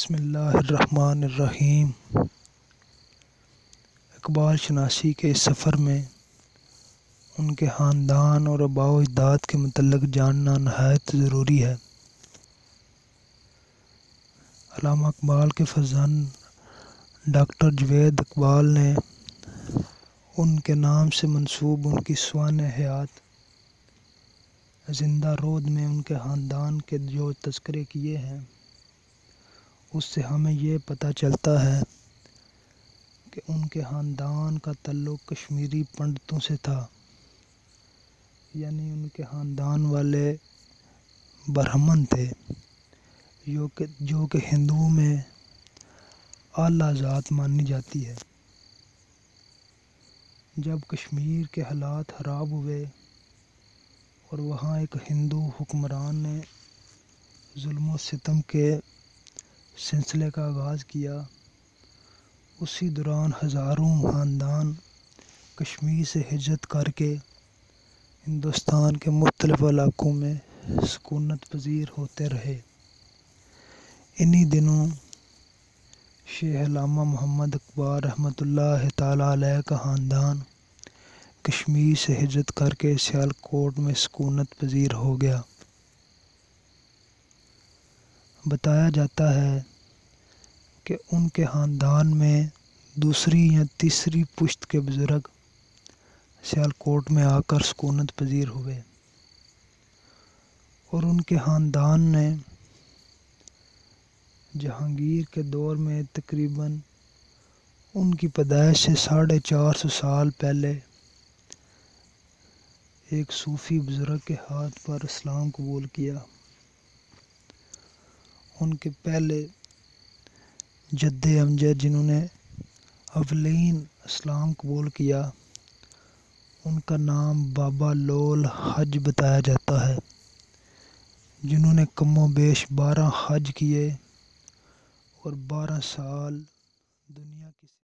بسم اللہ الرحمن الرحیم۔ اقبال شناسی کے اس سفر میں ان کے خاندان اور آباء و اجداد کے متعلق جاننا نہایت ضروری ہے۔ علامہ اقبال کے فرزند ڈاکٹر جاوید اقبال نے ان کے نام سے منسوب ان کی سوانح حیات زندہ رود میں ان کے خاندان کے جو تذکرے کیے ہیں، اس سے ہمیں یہ پتہ چلتا ہے کہ ان کے خاندان کا تعلق کشمیری پنڈتوں سے تھا، یعنی ان کے خاندان والے برہمن تھے، جو کہ ہندوؤں میں اعلیٰ ذات مانی جاتی ہے۔ جب کشمیر کے حالات خراب ہوئے اور وہاں ایک ہندو حکمران نے ظلم و ستم کے سلسلے کا آغاز کیا، اسی دوران ہزاروں خاندان کشمیر سے ہجرت کر کے ہندوستان کے مختلف علاقوں میں سکونت پذیر ہوتے رہے۔ انہی دنوں شیخ علامہ محمد اقبال رحمۃ اللہ تعالیٰ علیہ کا خاندان کشمیر سے ہجرت کر کے سیالکوٹ میں سکونت پذیر ہو گیا۔ بتایا جاتا ہے کہ ان کے خاندان میں دوسری یا تیسری پشت کے بزرگ سیالکوٹ میں آ کر سکونت پذیر ہوئے، اور ان کے خاندان نے جہانگیر کے دور میں تقریباً ان کی پیدائش سے 450 سال پہلے ایک صوفی بزرگ کے ہاتھ پر اسلام قبول کیا۔ ان کے پہلے جد امجد جنہوں نے اولین اسلام قبول کیا، ان کا نام بابا لول حج بتایا جاتا ہے، جنہوں نے کم و بیش 12 حج کیے اور 12 سال دنیا کی